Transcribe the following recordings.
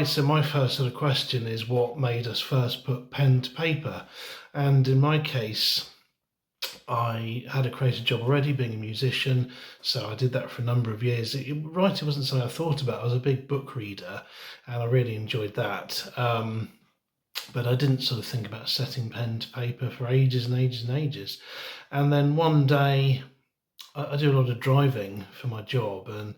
Right, so my first sort of question is what made us first put pen to paper? And in my case, I had a creative job already being a musician, so I did that for a number of years. Writing wasn't something I thought about. I was a big book reader and I really enjoyed that. But I didn't sort of think about setting pen to paper for ages and ages and ages. And then one day, I do a lot of driving for my job, and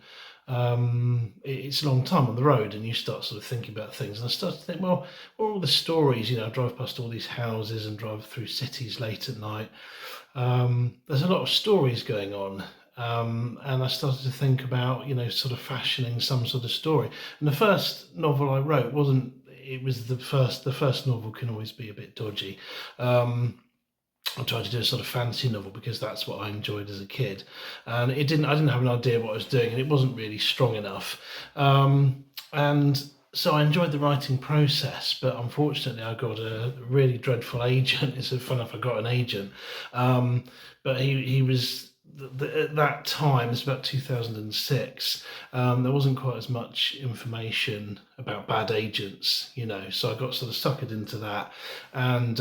it's a long time on the road, and you start sort of thinking about things. And I started to think, well, what are all the stories? I drive past all these houses and drive through cities late at night. There's a lot of stories going on. And I started to think about, sort of fashioning some sort of story. And the first novel I wrote wasn't, it was the first novel can always be a bit dodgy. I tried to do a sort of fantasy novel because that's what I enjoyed as a kid, and I didn't have an idea what I was doing, and it wasn't really strong enough. And so I enjoyed the writing process, but unfortunately I got a really dreadful agent. It's so fun if I got an agent, but he was at that time, it's about 2006, there wasn't quite as much information about bad agents, so I got sort of suckered into that, and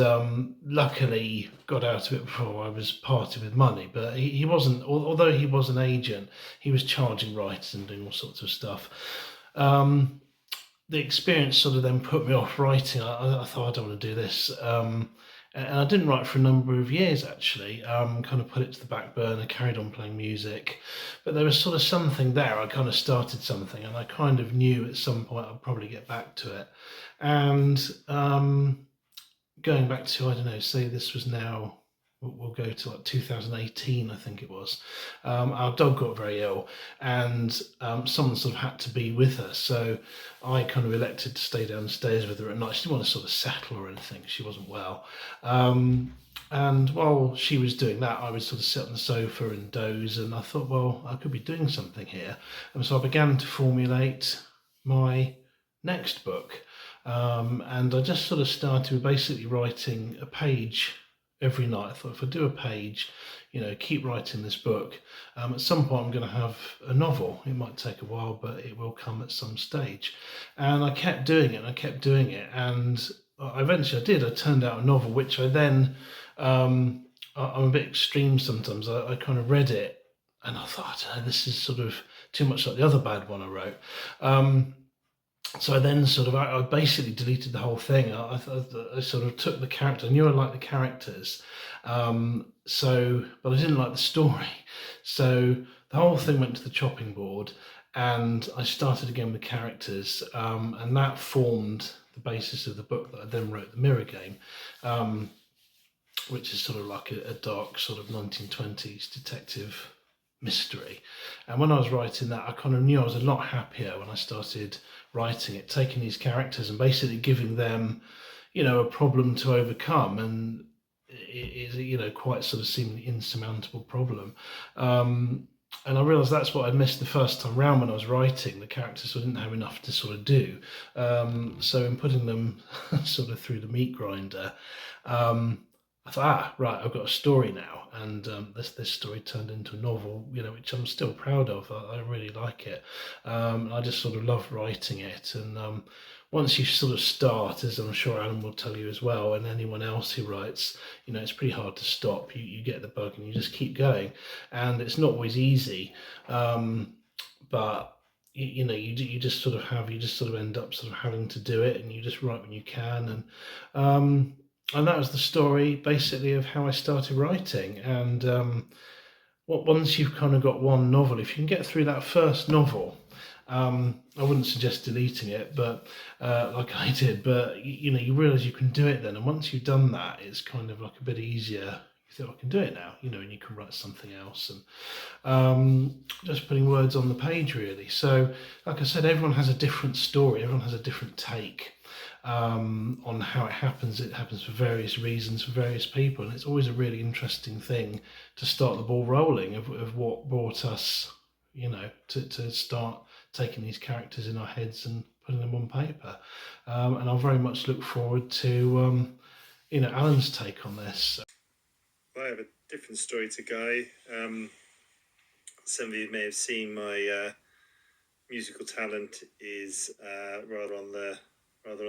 luckily got out of it before I was parted with money. But he wasn't, although he was an agent, he was charging writers and doing all sorts of stuff. The experience sort of then put me off writing. I thought, I don't want to do this. And I didn't write for a number of years, actually. Kind of put it to the back burner, carried on playing music. But there was sort of something there. I kind of started something, and I kind of knew at some point I'd probably get back to it. And going back to, I don't know, say this was now, we'll go to like 2018, I think it was. Our dog got very ill, and someone sort of had to be with her. So I kind of elected to stay downstairs with her at night. She didn't want to sort of settle or anything. She wasn't well. And while she was doing that, I would sort of sit on the sofa and doze. And I thought, well, I could be doing something here. And so I began to formulate my next book. And I just sort of started with basically writing a page every night. I thought, if I do a page, keep writing this book, at some point I'm going to have a novel. It might take a while, but it will come at some stage. And I kept doing it, and I kept doing it, and eventually I did. I turned out a novel, which I then, I'm a bit extreme sometimes. I kind of read it, and I thought, oh, this is sort of too much like the other bad one I wrote. So I then I basically deleted the whole thing. I sort of took the character. I knew I liked the characters, but I didn't like the story. So the whole thing went to the chopping board, and I started again with characters, and that formed the basis of the book that I then wrote, The Mirror Game, which is sort of like a dark sort of 1920s detective mystery. And when I was writing that, I kind of knew I was a lot happier when I started writing it, taking these characters and basically giving them, a problem to overcome, and it is, quite sort of seemingly insurmountable problem. And I realised that's what I missed the first time round when I was writing. The characters didn't have enough to sort of do. So in putting them sort of through the meat grinder, I thought, right, I've got a story now, and this story turned into a novel, which I'm still proud of. I really like it. I just sort of love writing it, and once you sort of start, as I'm sure Alan will tell you as well, and anyone else who writes, it's pretty hard to stop. You get the bug and you just keep going, and it's not always easy, but you just sort of end up sort of having to do it, and you just write when you can, and that was the story basically of how I started writing. And once you've kind of got one novel, if you can get through that first novel, I wouldn't suggest deleting it, but like I did, but you realise you can do it then. And once you've done that, it's kind of like a bit easier. You think, I can do it now, and you can write something else, and just putting words on the page really. So like I said, everyone has a different story, everyone has a different take on how it happens. It happens for various reasons for various people, and it's always a really interesting thing to start the ball rolling of what brought us, to start taking these characters in our heads and putting them on paper. And I very much look forward to Alan's take on this. I have a different story to Guy. Some of you may have seen my musical talent is rather on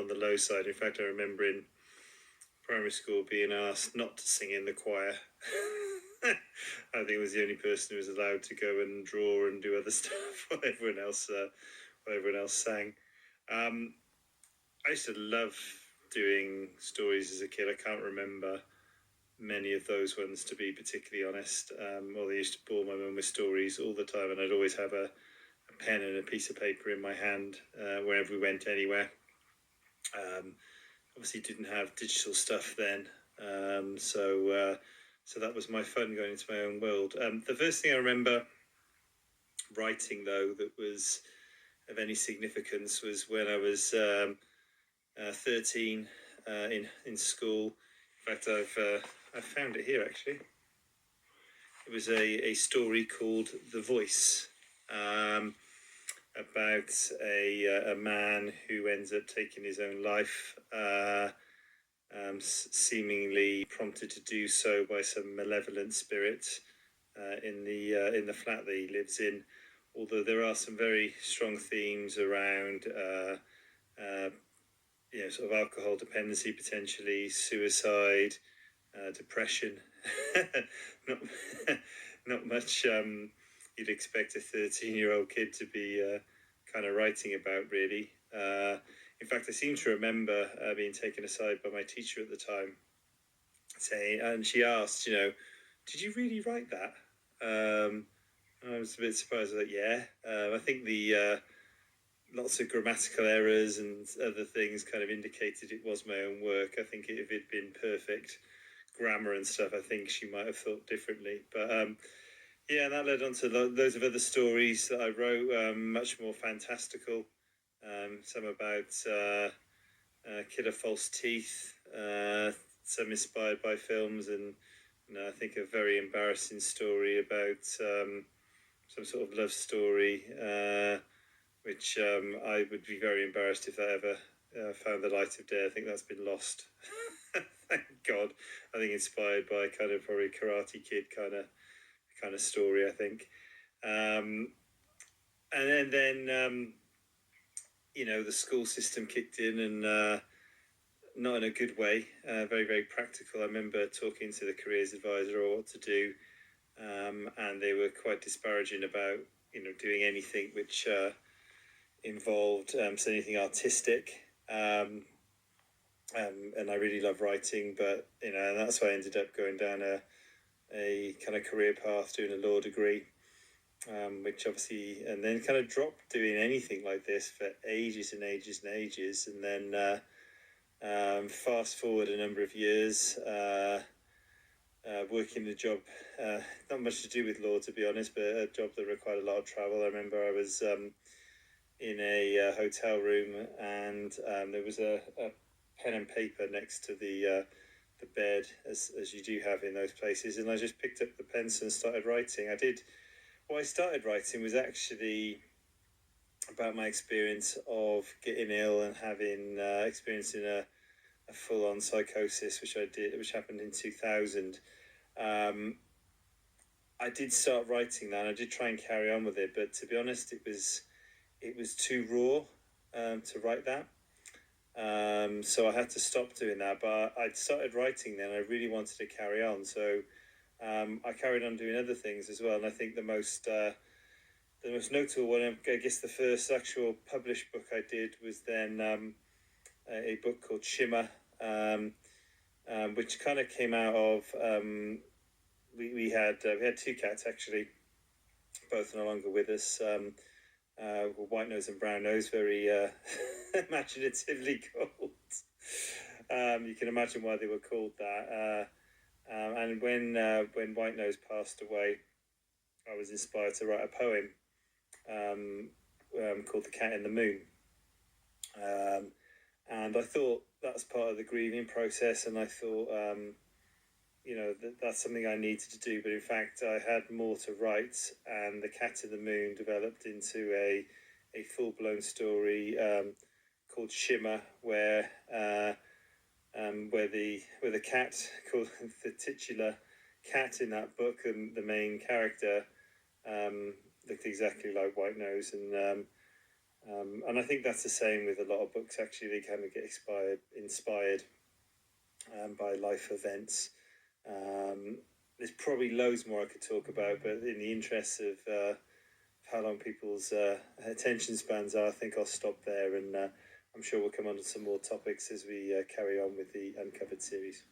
the low side. In fact, I remember in primary school being asked not to sing in the choir. I think I was the only person who was allowed to go and draw and do other stuff while everyone else sang. I used to love doing stories as a kid. I can't remember many of those ones, to be particularly honest. Well, they used to bore my mum with stories all the time, and I'd always have a pen and a piece of paper in my hand wherever we went anywhere. Obviously didn't have digital stuff then, so that was my fun, going into my own world. The first thing I remember writing, though, that was of any significance was when I was 13 in school. In fact, I found it here actually. It was a story called The Voice, about a man who ends up taking his own life, seemingly prompted to do so by some malevolent spirit in the flat that he lives in. Although there are some very strong themes around, sort of alcohol dependency, potentially suicide, depression. not not much you'd expect a 13-year-old kid to be kind of writing about, really. In fact, I seem to remember being taken aside by my teacher at the time, and she asked, did you really write that? I was a bit surprised. I was like, yeah. I think the lots of grammatical errors and other things kind of indicated it was my own work. I think if it'd been perfect grammar and stuff, I think she might have thought differently. But yeah, that led on to loads of other stories that I wrote, much more fantastical. Some about killer false teeth, some inspired by films, and I think a very embarrassing story about some sort of love story, which I would be very embarrassed if that ever found the light of day. I think that's been lost. Thank God. I think inspired by kind of probably Karate Kid kind of story, I think. And then the school system kicked in, and not in a good way, very, very practical. I remember talking to the careers advisor or what to do, and they were quite disparaging about, doing anything which involved anything artistic. And I really love writing, but, and that's why I ended up going down a kind of career path, doing a law degree. Which obviously, and then kind of dropped doing anything like this for ages and ages and ages. And then fast forward a number of years, working a job, not much to do with law, to be honest, but a job that required a lot of travel. I remember I was in a hotel room, and there was a pen and paper next to the bed, as you do have in those places. And I just picked up the pencil and started writing. What I started writing was actually about my experience of getting ill and having experiencing a full-on psychosis, which happened in 2000. I did start writing that, and I did try and carry on with it, but to be honest, it was too raw to write that. So I had to stop doing that, but I'd started writing then. I really wanted to carry on, so I carried on doing other things as well. And I think the most notable one, I guess the first actual published book I did was then a book called Shimmer, which kind of came out of we had two cats actually, both no longer with us. White Nose and Brown Nose, very imaginatively called. You can imagine why they were called that. And when White Nose passed away, I was inspired to write a poem called The Cat in the Moon. And I thought that's part of the grieving process, and I thought, that's something I needed to do. But in fact, I had more to write, and The Cat in the Moon developed into a full-blown story called Shimmer, where the cat, called the titular cat in that book, and the main character looked exactly like White Nose, and And I think that's the same with a lot of books. Actually, they kind of get inspired by life events. There's probably loads more I could talk about, but in the interest of how long people's attention spans are, I think I'll stop there, and I'm sure we'll come on to some more topics as we carry on with the Uncovered series.